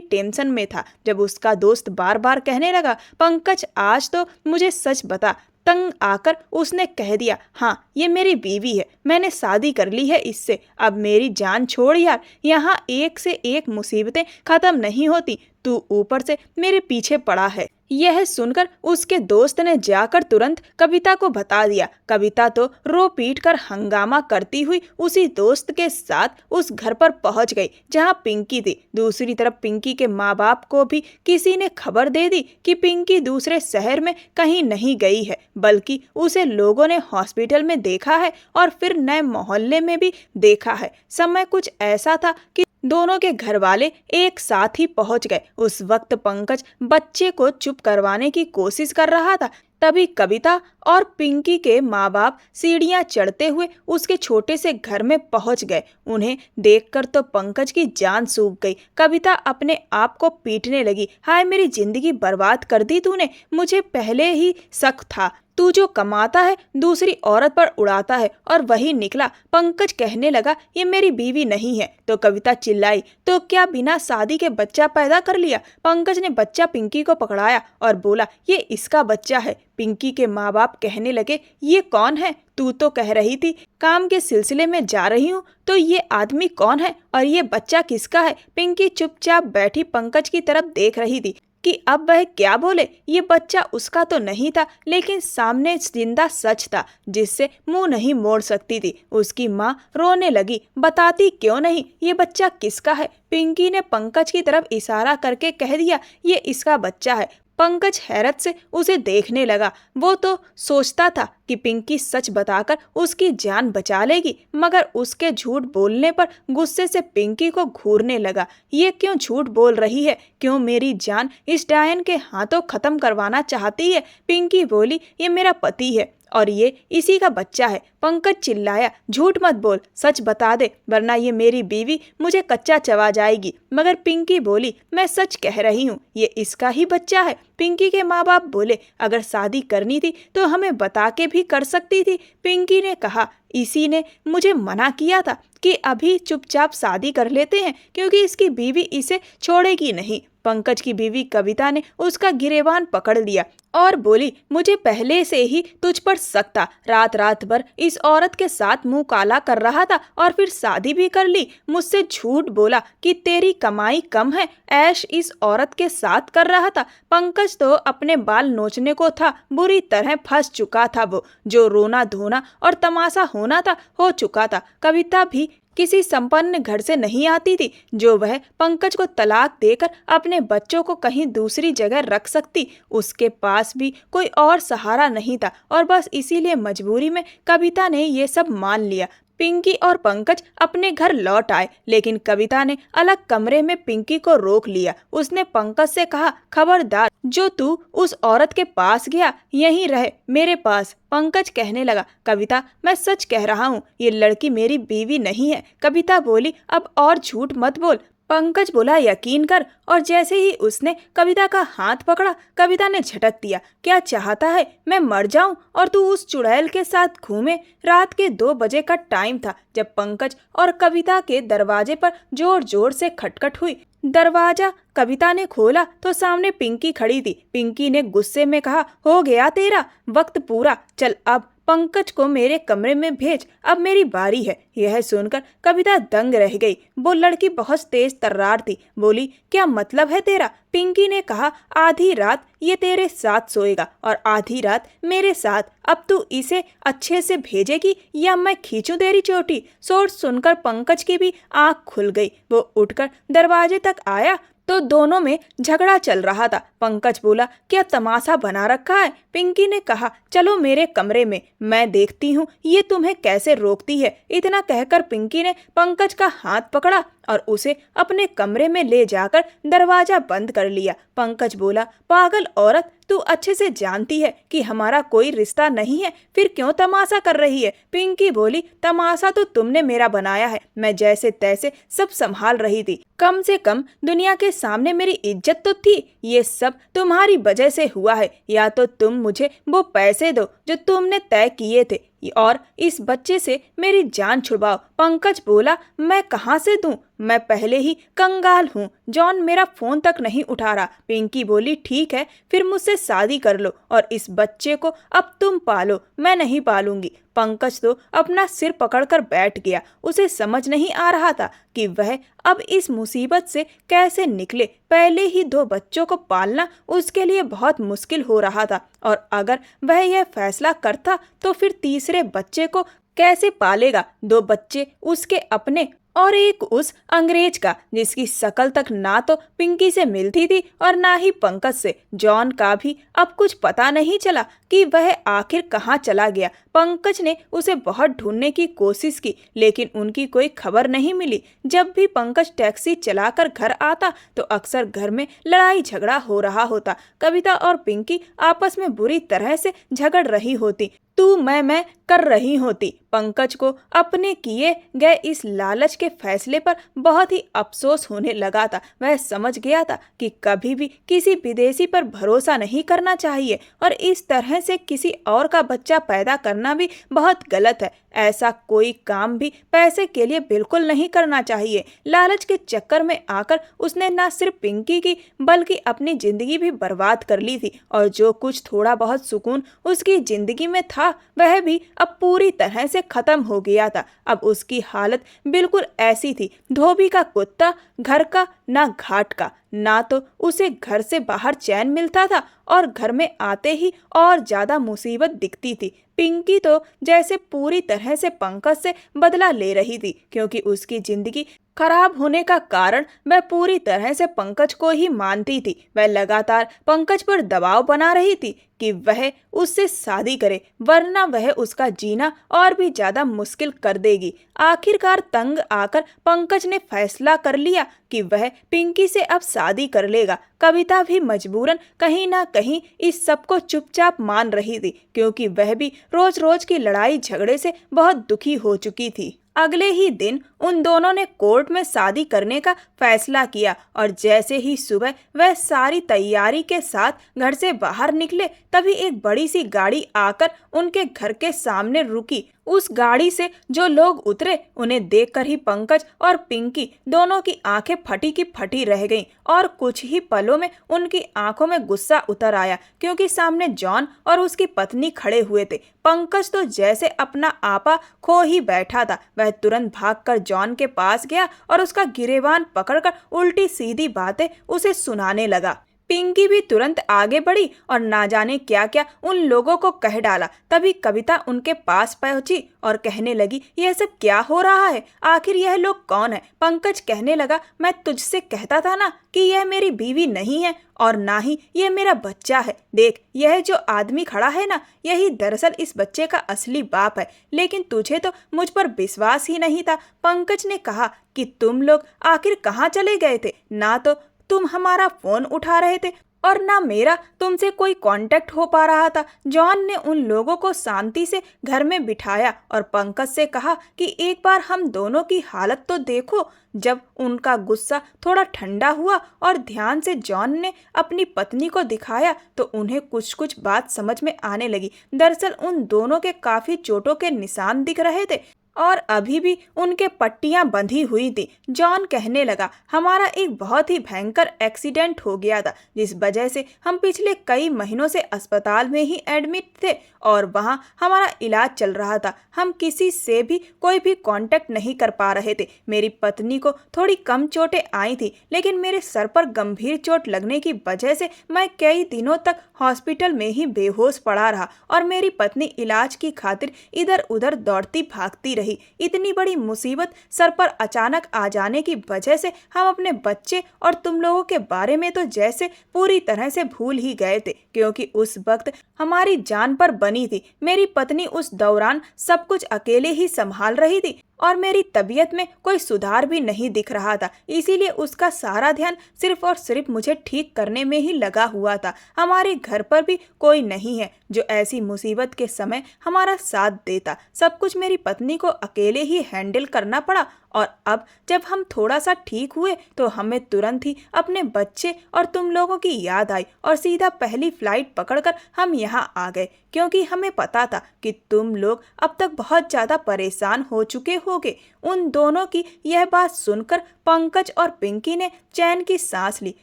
S1: टेंशन में था जब उसका दोस्त बार बार कहने लगा, पंकज आज तो मुझे सच बता। तंग आकर उसने कह दिया, हाँ ये मेरी बीवी है, मैंने शादी कर ली है इससे, अब मेरी जान छोड़ यार, यहाँ एक से एक मुसीबतें खत्म नहीं होती, तू ऊपर से मेरे पीछे पड़ा है। यह सुनकर उसके दोस्त ने जाकर तुरंत कविता को बता दिया। कविता तो रो पीट कर हंगामा करती हुई उसी दोस्त के साथ उस घर पर पहुंच गई जहां पिंकी थी। दूसरी तरफ पिंकी के माँ बाप को भी किसी ने खबर दे दी कि पिंकी दूसरे शहर में कहीं नहीं गई है, बल्कि उसे लोगों ने हॉस्पिटल में देखा है और फिर नए मोहल्ले में भी देखा है। समय कुछ ऐसा था कि दोनों के घर वाले एक साथ ही पहुंच गए। उस वक्त पंकज बच्चे को चुप करवाने की कोशिश कर रहा था। तभी कविता और पिंकी के माँ बाप सीढ़ियां चढ़ते हुए उसके छोटे से घर में पहुंच गए। उन्हें देखकर तो पंकज की जान सूख गई। कविता अपने आप को पीटने लगी, हाय मेरी जिंदगी बर्बाद कर दी तूने, मुझे पहले ही शक था, तू जो कमाता है दूसरी औरत पर उड़ाता है और वही निकला। पंकज कहने लगा, ये मेरी बीवी नहीं है। तो कविता चिल्लाई, तो क्या बिना शादी के बच्चा पैदा कर लिया? पंकज ने बच्चा पिंकी को पकड़ाया और बोला, ये इसका बच्चा है। पिंकी के माँ बाप कहने लगे, ये कौन है? तू तो कह रही थी काम के सिलसिले में जा रही हूँ, तो ये आदमी कौन है और ये बच्चा किसका है? पिंकी चुपचाप बैठी पंकज की तरफ देख रही थी कि अब वह क्या बोले। ये बच्चा उसका तो नहीं था, लेकिन सामने जिंदा सच था जिससे मुंह नहीं मोड़ सकती थी। उसकी माँ रोने लगी, बताती क्यों नहीं, ये बच्चा किसका है? पिंकी ने पंकज की तरफ इशारा करके कह दिया, ये इसका बच्चा है। पंकज हैरत से उसे देखने लगा। वो तो सोचता था कि पिंकी सच बताकर उसकी जान बचा लेगी, मगर उसके झूठ बोलने पर गुस्से से पिंकी को घूरने लगा। ये क्यों झूठ बोल रही है? क्यों मेरी जान इस डायन के हाथों खत्म करवाना चाहती है? पिंकी बोली, ये मेरा पति है और ये इसी का बच्चा है। पंकज चिल्लाया, झूठ मत बोल, सच बता दे, वरना ये मेरी बीवी मुझे कच्चा चबा जाएगी। मगर पिंकी बोली, मैं सच कह रही हूँ, ये इसका ही बच्चा है। पिंकी के माँ बाप बोले, अगर शादी करनी थी तो हमें बता के भी कर सकती थी। पिंकी ने कहा, इसी ने मुझे मना किया था कि अभी चुपचाप शादी कर लेते हैं, क्योंकि इसकी बीवी इसे छोड़ेगी नहीं। पंकज की बीवी कविता ने उसका गिरेबान पकड़ लिया और बोली, मुझे पहले से ही तुझ पर शक था, रात रात भर इस औरत के साथ मुंह काला कर रहा था और फिर शादी भी कर ली। मुझसे झूठ बोला कि तेरी कमाई कम है, ऐश इस औरत के साथ कर रहा था। पंकज तो अपने बाल नोचने को था, बुरी तरह फंस चुका था। वो जो रोना धोना और तमाशा होना था हो चुका था। कविता भी किसी संपन्न घर से नहीं आती थी जो वह पंकज को तलाक देकर अपने बच्चों को कहीं दूसरी जगह रख सकती। उसके पास भी कोई और सहारा नहीं था और बस इसीलिए मजबूरी में कविता ने ये सब मान लिया। पिंकी और पंकज अपने घर लौट आए, लेकिन कविता ने अलग कमरे में पिंकी को रोक लिया। उसने पंकज से कहा, खबरदार, जो तू उस औरत के पास गया यहीं रहे मेरे पास। पंकज कहने लगा, कविता मैं सच कह रहा हूँ, ये लड़की मेरी बीवी नहीं है। कविता बोली, अब और झूठ मत बोल। पंकज बोला, यकीन कर। और जैसे ही उसने कविता का हाथ पकड़ा, कविता ने झटक दिया, क्या चाहता है, मैं मर जाऊं और तू उस चुड़ैल के साथ घूमे? रात के 2 बजे का टाइम था जब पंकज और कविता के दरवाजे पर जोर जोर से खटखट हुई। दरवाजा कविता ने खोला तो सामने पिंकी खड़ी थी। पिंकी ने गुस्से में कहा, हो गया तेरा वक्त पूरा, चल अब पंकज को मेरे कमरे में भेज, अब मेरी बारी है। यह सुनकर कविता दंग रह गई। वो लड़की बहुत तेज तर्रार थी। बोली, क्या मतलब है तेरा? पिंकी ने कहा, आधी रात ये तेरे साथ सोएगा और आधी रात मेरे साथ। अब तू इसे अच्छे से भेजेगी या मैं खींचूं तेरी चोटी? शोर सुनकर पंकज की भी आंख खुल गई। वो उठकर दरवाजे तक आया तो दोनों में झगड़ा चल रहा था। पंकज बोला, क्या तमाशा बना रखा है? पिंकी ने कहा, चलो मेरे कमरे में, मैं देखती हूँ ये तुम्हें कैसे रोकती है। इतना कहकर पिंकी ने पंकज का हाथ पकड़ा और उसे अपने कमरे में ले जाकर दरवाजा बंद कर लिया। पंकज बोला, पागल औरत, तू अच्छे से जानती है कि हमारा कोई रिश्ता नहीं है, फिर क्यों तमाशा कर रही है? पिंकी बोली, तमाशा तो तुमने मेरा बनाया है, मैं जैसे तैसे सब संभाल रही थी। कम से कम दुनिया के सामने मेरी इज्जत तो थी। ये सब तुम्हारी वजह से हुआ है। या तो तुम मुझे वो पैसे दो जो तुमने तय किए थे और इस बच्चे से मेरी जान छुड़वाओ। पंकज बोला, मैं कहाँ से दूं? मैं पहले ही कंगाल हूँ। जॉन मेरा फोन तक नहीं उठा रहा। पिंकी बोली, ठीक है, फिर मुझसे शादी कर लो और इस बच्चे को अब तुम पालो, मैं नहीं पालूंगी। पंकज तो अपना सिर पकड़कर बैठ गया। उसे समझ नहीं आ रहा था कि वह अब इस मुसीबत से कैसे निकले। पहले ही 2 बच्चों को पालना उसके लिए बहुत मुश्किल हो रहा था और अगर वह यह फैसला करता तो फिर तीसरे बच्चे को कैसे पालेगा? 2 बच्चे उसके अपने और एक उस अंग्रेज का जिसकी शकल तक ना तो पिंकी से मिलती थी और ना ही पंकज से। जॉन का भी अब कुछ पता नहीं चला कि वह आखिर कहाँ चला गया। पंकज ने उसे बहुत ढूंढने की कोशिश की लेकिन उनकी कोई खबर नहीं मिली। जब भी पंकज टैक्सी चलाकर घर आता तो अक्सर घर में लड़ाई झगड़ा हो रहा होता। कविता और पिंकी आपस में बुरी तरह से झगड़ रही होती, तू मैं कर रही होती। पंकज को अपने किए गए इस लालच के फैसले पर बहुत ही अफसोस होने लगा था। वह समझ गया था कि कभी भी किसी विदेशी पर भरोसा नहीं करना चाहिए और इस तरह से किसी और का बच्चा पैदा करना भी बहुत गलत है। ऐसा कोई काम भी पैसे के लिए बिल्कुल नहीं करना चाहिए। लालच के चक्कर में आकर उसने न सिर्फ पिंकी की बल्कि अपनी जिंदगी भी बर्बाद कर ली थी और जो कुछ थोड़ा बहुत सुकून उसकी जिंदगी में था वह भी अब पूरी तरह से खत्म हो गया था। अब उसकी हालत बिल्कुल ऐसी थी, धोबी का कुत्ता, घर का ना घाट का। ना तो उसे घर से बाहर चैन मिलता था और घर में आते ही और ज्यादा मुसीबत दिखती थी। पिंकी तो जैसे पूरी तरह से पंकज से बदला ले रही थी क्योंकि उसकी जिंदगी खराब होने का कारण वह पूरी तरह से पंकज को ही मानती थी। वह लगातार पंकज पर दबाव बना रही थी कि वह उससे शादी करे वरना वह उसका जीना और भी ज्यादा मुश्किल कर देगी। आखिरकार तंग आकर पंकज ने फैसला कर लिया कि वह पिंकी से अब शादी कर लेगा। कविता भी मजबूरन कहीं ना कहीं इस सब को चुपचाप मान रही थी क्योंकि वह भी रोज रोज की लड़ाई झगड़े से बहुत दुखी हो चुकी थी। अगले ही दिन उन दोनों ने कोर्ट में शादी करने का फैसला किया और जैसे ही सुबह वह सारी तैयारी के साथ घर से बाहर निकले तभी एक बड़ी सी गाड़ी आकर उनके घर के सामने रुकी। उस गाड़ी से जो लोग उतरे उन्हें देखकर ही पंकज और पिंकी दोनों की आंखें फटी की फटी रह गईं और कुछ ही पलों में उनकी आंखों में गुस्सा उतर आया क्योंकि सामने जॉन और उसकी पत्नी खड़े हुए थे। पंकज तो जैसे अपना आपा खो ही बैठा था। वह तुरंत भागकर जॉन के पास गया और उसका गिरेबान पकड़कर उल्टी सीधी बातें उसे सुनाने लगा। पिंकी भी तुरंत आगे बढ़ी और ना जाने क्या क्या उन लोगों को कह डाला। तभी कविता उनके पास पहुंची और कहने लगी, यह सब क्या हो रहा है? आखिर यह लोग कौन है? पंकज कहने लगा, मैं तुझसे कहता था ना कि यह मेरी बीवी नहीं है और ना ही यह मेरा बच्चा है। देख, यह जो आदमी खड़ा है ना, यही दरअसल इस बच्चे का असली बाप है। लेकिन तुझे तो मुझ पर विश्वास ही नहीं था। पंकज ने कहा कि तुम लोग आखिर कहाँ चले गए थे? ना तो तुम हमारा फोन उठा रहे थे और ना मेरा तुमसे कोई कांटेक्ट हो पा रहा था। जॉन ने उन लोगों को शांति से घर में बिठाया और पंकज से कहा कि एक बार हम दोनों की हालत तो देखो। जब उनका गुस्सा थोड़ा ठंडा हुआ और ध्यान से जॉन ने अपनी पत्नी को दिखाया तो उन्हें कुछ कुछ बात समझ में आने लगी। दरअसल उन दोनों के काफी चोटों के निशान दिख रहे थे और अभी भी उनके पट्टियां बंधी हुई थी। जॉन कहने लगा, हमारा एक बहुत ही भयंकर एक्सीडेंट हो गया था जिस वजह से हम पिछले कई महीनों से अस्पताल में ही एडमिट थे और वहां हमारा इलाज चल रहा था। हम किसी से भी कोई भी कांटेक्ट नहीं कर पा रहे थे। मेरी पत्नी को थोड़ी कम चोटें आई थी लेकिन मेरे सर पर गंभीर चोट लगने की वजह से मैं कई दिनों तक हॉस्पिटल में ही बेहोश पड़ा रहा और मेरी पत्नी इलाज की खातिर इधर उधर दौड़ती भागती रही। इतनी बड़ी मुसीबत सर पर अचानक आ जाने की वजह से हम अपने बच्चे और तुम लोगों के बारे में तो जैसे पूरी तरह से भूल ही गए थे क्योंकि उस वक्त हमारी जान पर बनी थी। मेरी पत्नी उस दौरान सब कुछ अकेले ही संभाल रही थी और मेरी तबीयत में कोई सुधार भी नहीं दिख रहा था। इसीलिए उसका सारा ध्यान सिर्फ और सिर्फ मुझे ठीक करने में ही लगा हुआ था। हमारे घर पर भी कोई नहीं है जो ऐसी मुसीबत के समय हमारा साथ देता। सब कुछ मेरी पत्नी को अकेले ही हैंडल करना पड़ा और अब जब हम थोड़ा सा ठीक हुए तो हमें तुरंत ही अपने बच्चे और तुम लोगों की याद आई और सीधा पहली फ्लाइट पकड़कर हम यहाँ आ गए, क्योंकि हमें पता था कि तुम लोग अब तक बहुत ज़्यादा परेशान हो चुके होगे। उन दोनों की यह बात सुनकर पंकज और पिंकी ने चैन की सांस ली।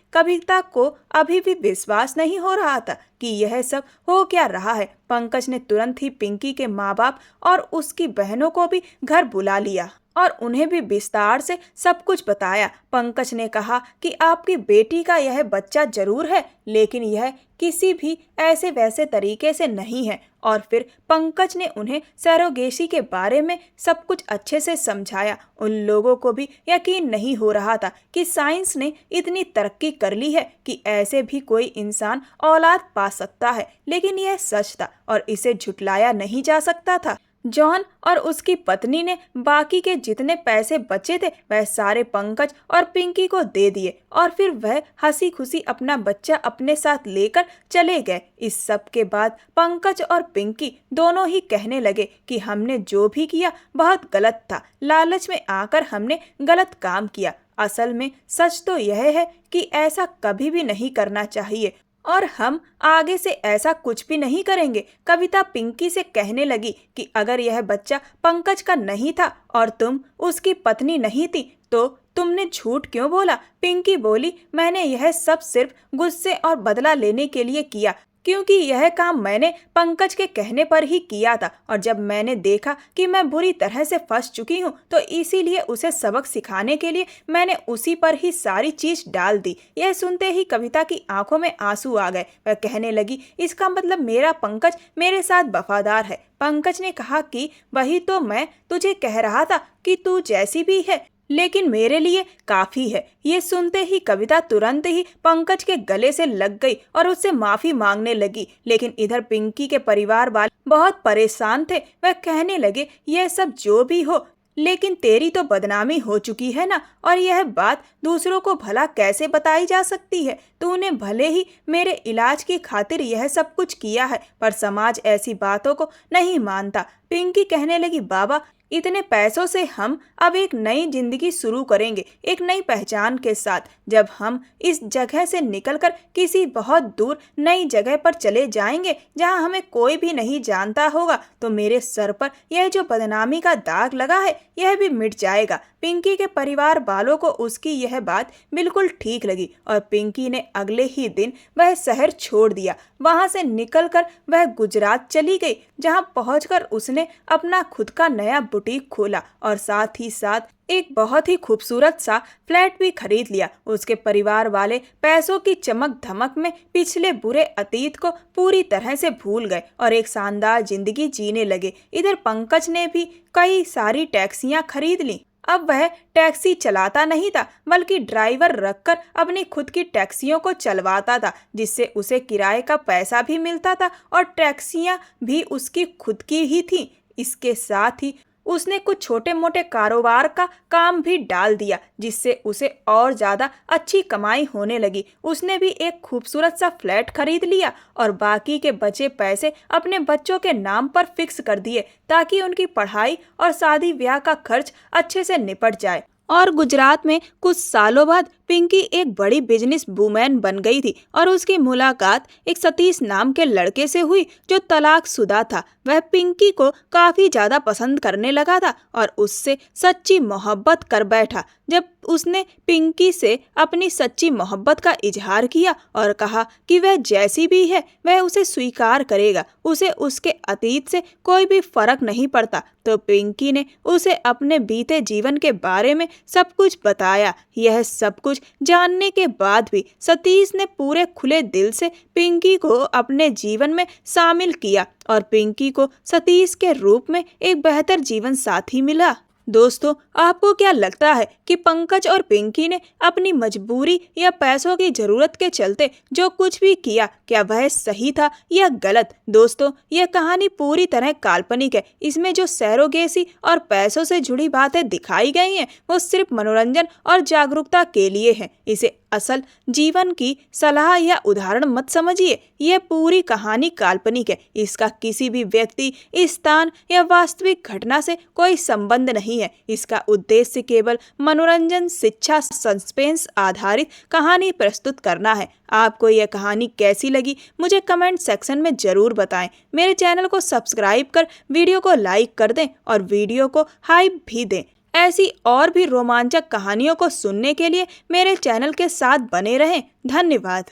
S1: कविता को अभी भी विश्वास नहीं हो रहा था कि यह सब हो क्या रहा है। पंकज ने तुरंत ही पिंकी के माँ बाप और उसकी बहनों को भी घर बुला लिया और उन्हें भी विस्तार से सब कुछ बताया। पंकज ने कहा कि आपकी बेटी का यह बच्चा जरूर है, लेकिन यह किसी भी ऐसे वैसे तरीके से नहीं है। और फिर पंकज ने उन्हें सरोगेसी के बारे में सब कुछ अच्छे से समझाया। उन लोगों को भी यकीन नहीं हो रहा था कि साइंस ने इतनी तरक्की कर ली है कि ऐसे भी कोई इंसान औलाद पा सकता है, लेकिन यह सच था और इसे झुटलाया नहीं जा सकता था। जॉन और उसकी पत्नी ने बाकी के जितने पैसे बचे थे वह सारे पंकज और पिंकी को दे दिए और फिर वह हंसी खुशी अपना बच्चा अपने साथ लेकर चले गए। इस सब के बाद पंकज और पिंकी दोनों ही कहने लगे कि हमने जो भी किया बहुत गलत था। लालच में आकर हमने गलत काम किया। असल में सच तो यह है कि ऐसा कभी भी नहीं करना चाहिए और हम आगे से ऐसा कुछ भी नहीं करेंगे। कविता पिंकी से कहने लगी कि अगर यह बच्चा पंकज का नहीं था और तुम उसकी पत्नी नहीं थी तो तुमने झूठ क्यों बोला? पिंकी बोली, मैंने यह सब सिर्फ गुस्से और बदला लेने के लिए किया, क्योंकि यह काम मैंने पंकज के कहने पर ही किया था और जब मैंने देखा कि मैं बुरी तरह से फंस चुकी हूँ तो इसीलिए उसे सबक सिखाने के लिए मैंने उसी पर ही सारी चीज डाल दी। यह सुनते ही कविता की आंखों में आंसू आ गए। वह कहने लगी, इसका मतलब मेरा पंकज मेरे साथ वफादार है। पंकज ने कहा कि वही तो मैं तुझे कह रहा था कि तू जैसी भी है लेकिन मेरे लिए काफी है। ये सुनते ही कविता तुरंत ही पंकज के गले से लग गई और उससे माफी मांगने लगी। लेकिन इधर पिंकी के परिवार वाले बहुत परेशान थे। वह कहने लगे, यह सब जो भी हो लेकिन तेरी तो बदनामी हो चुकी है ना, और यह बात दूसरों को भला कैसे बताई जा सकती है? तूने भले ही मेरे इलाज की खातिर यह सब कुछ किया है, पर समाज ऐसी बातों को नहीं मानता। पिंकी कहने लगी, बाबा इतने पैसों से हम अब एक नई जिंदगी शुरू करेंगे, एक नई पहचान के साथ। जब हम इस जगह से निकलकर किसी बहुत दूर नई जगह पर चले जाएंगे जहां हमें कोई भी नहीं जानता होगा तो मेरे सर पर यह जो बदनामी का दाग लगा है यह भी मिट जाएगा। पिंकी के परिवार वालों को उसकी यह बात बिल्कुल ठीक लगी और पिंकी ने अगले ही दिन वह शहर छोड़ दिया। वहां से निकलकर वह गुजरात चली गई, जहां पहुंचकर उसने अपना खुद का नया बुटीक खोला और साथ ही साथ एक बहुत ही खूबसूरत सा फ्लैट भी खरीद लिया। उसके परिवार वाले पैसों की चमक धमक में पिछले बुरे अतीत को पूरी तरह से भूल गए और एक शानदार जिंदगी जीने लगे। इधर पंकज ने भी कई सारी टैक्सियां खरीद ली। अब वह टैक्सी चलाता नहीं था बल्कि ड्राइवर रखकर अपनी खुद की टैक्सियों को चलवाता था, जिससे उसे किराए का पैसा भी मिलता था और टैक्सियां भी उसकी खुद की ही थी। इसके साथ ही उसने कुछ छोटे मोटे कारोबार का काम भी डाल दिया, जिससे उसे और ज़्यादा अच्छी कमाई होने लगी। उसने भी एक खूबसूरत सा फ्लैट खरीद लिया और बाकी के बचे पैसे अपने बच्चों के नाम पर फिक्स कर दिए ताकि उनकी पढ़ाई और शादी ब्याह का खर्च अच्छे से निपट जाए। और गुजरात में कुछ सालों बाद पिंकी एक बड़ी बिजनेस वूमेन बन गई थी और उसकी मुलाकात एक सतीश नाम के लड़के से हुई जो तलाकशुदा था। वह पिंकी को काफी ज्यादा पसंद करने लगा था और उससे सच्ची मोहब्बत कर बैठा। जब उसने पिंकी से अपनी सच्ची मोहब्बत का इजहार किया और कहा कि वह जैसी भी है वह उसे स्वीकार करेगा, उसे उसके अतीत से कोई भी फर्क नहीं पड़ता, तो पिंकी ने उसे अपने बीते जीवन के बारे में सब कुछ बताया। यह सब कुछ जानने के बाद भी सतीश ने पूरे खुले दिल से पिंकी को अपने जीवन में शामिल किया और पिंकी को सतीश के रूप में एक बेहतर जीवन साथी मिला। दोस्तों, आपको क्या लगता है कि पंकज और पिंकी ने अपनी मजबूरी या पैसों की जरूरत के चलते जो कुछ भी किया, क्या वह सही था या गलत? दोस्तों, यह कहानी पूरी तरह काल्पनिक है। इसमें जो सैरोगेसी और पैसों से जुड़ी बातें दिखाई गई हैं, वो सिर्फ मनोरंजन और जागरूकता के लिए हैं। इसे असल जीवन की सलाह या उदाहरण मत समझिए। यह पूरी कहानी काल्पनिक है। इसका किसी भी व्यक्ति, स्थान या वास्तविक घटना से कोई संबंध नहीं है। इसका उद्देश्य केवल मनोरंजन, शिक्षा, सस्पेंस आधारित कहानी प्रस्तुत करना है। आपको यह कहानी कैसी लगी, मुझे कमेंट सेक्शन में जरूर बताएं। मेरे चैनल को सब्सक्राइब कर वीडियो को लाइक कर दें और वीडियो को हाइप भी दें। ऐसी और भी रोमांचक कहानियों को सुनने के लिए मेरे चैनल के साथ बने रहें। धन्यवाद।